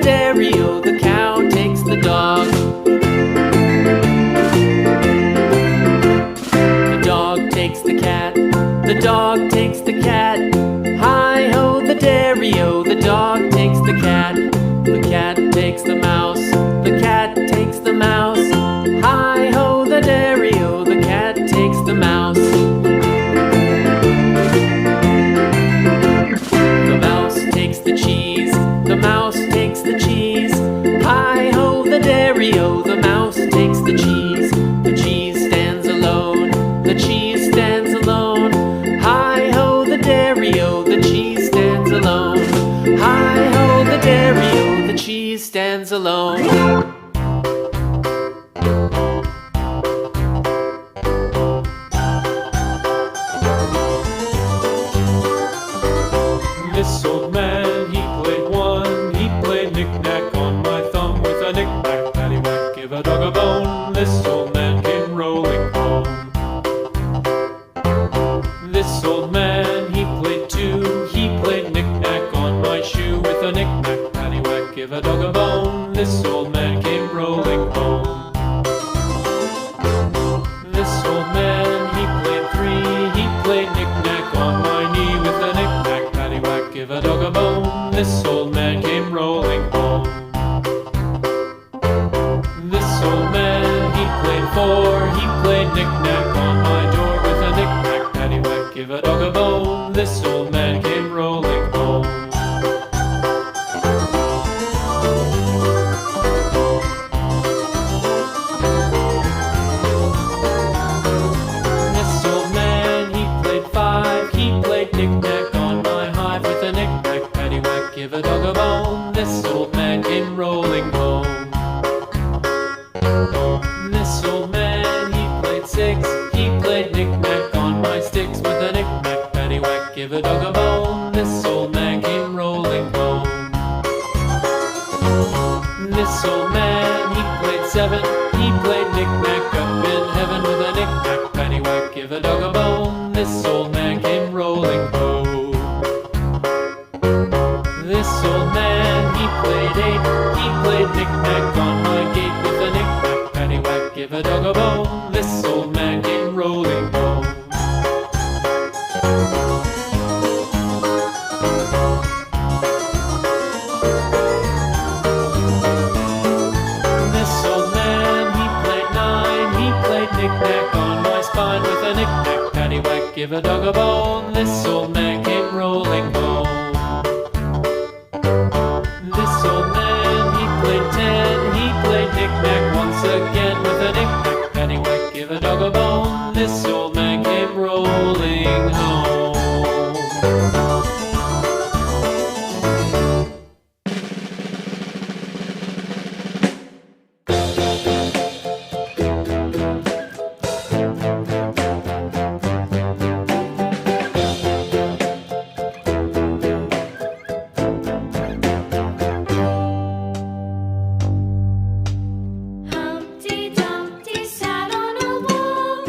dairy-o, the cow takes the dog. The dog takes the cat, the dog takes the cat. Hi-ho, the dairy-o, the dog takes the cat. The cat takes the mouse, the cat takes the mouse. Hi-ho, the dairy-o, the cat takes the mouse. The mouse takes the cheese, the mouse takes the cheese. Hi-ho, the dairy-o, the mouse takes the cheese. The cheese stands alone, the cheese stands alone. Hi-ho, the dairy-o, the cheese stands alone. Hi-ho, the dairy-o, the cheese stands alone. This old man, he played one. He played knick-knack on my thumb with a knick-knack, paddywhack, give a dog a bone. This old man came rolling home. This old man, he played two. He played knick-knack on my shoe with a knick-knack, paddywhack, give a dog a bone. This old man came rolling home. This old man, he played three. He played knick-knack on my knee with a knick-knack, paddywhack, give a dog a bone. This old man came rolling home. This old man, he played four. He played knick-knack on my door with a knick-knack, paddywhack, give a dog a bone. This old man came rolling home. This old man, he played five. He played knick-knack on my hive with a knick-knack, paddywhack, give a dog a bone. This old man came rolling home. This old man, he played six. He played knick-knack on my sticks with a knick-knack, paddywhack, give a dog a bone. This old man came rolling home. This old man, he played seven. He played knick-knack up in heaven with a knick-knack, paddywhack, give a dog a bone. This old man came rolling home. This old man, he played eight. He played knick-knack on my gate with a knick-knack, paddywhack, give a dog a bone. This old man came rolling home. This old man, he played nine. He played knick-knack on my spine with a knick-knack, paddywhack, give a dog a bone. This old man came rolling home. This old man, he played ten. He played knick-knack once again with a knick-knack, paddywhack, give a dog a bone. This old man came rolling home. Humpty Dumpty sat on a wall.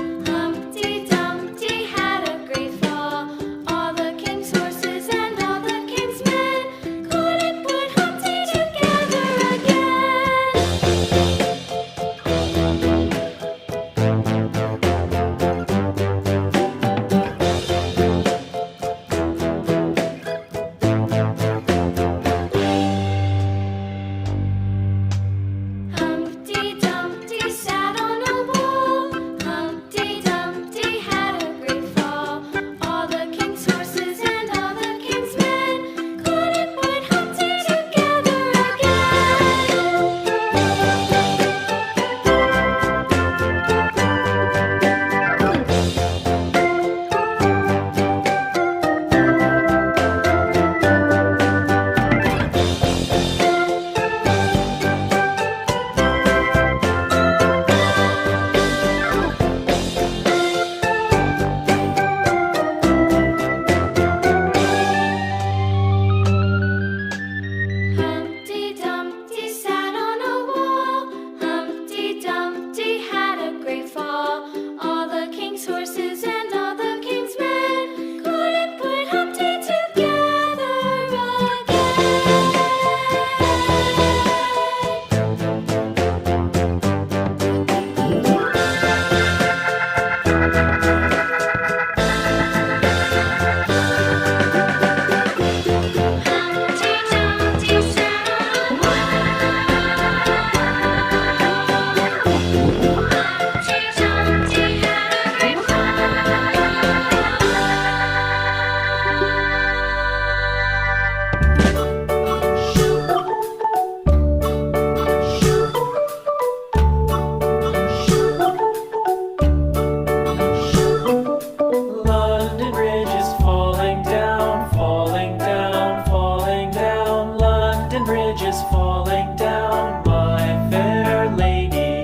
bridge is falling down, my fair lady.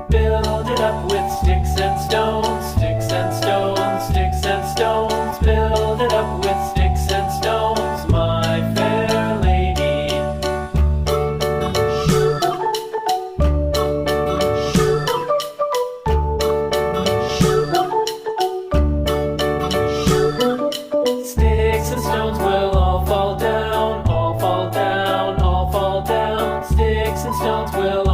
Build it up with sticks and stones, sticks and stones, sticks and stones. Build it up with sticks and stones, my fair lady. Sticks and stones will all fall down, all fall down, all fall down. Sticks and stones will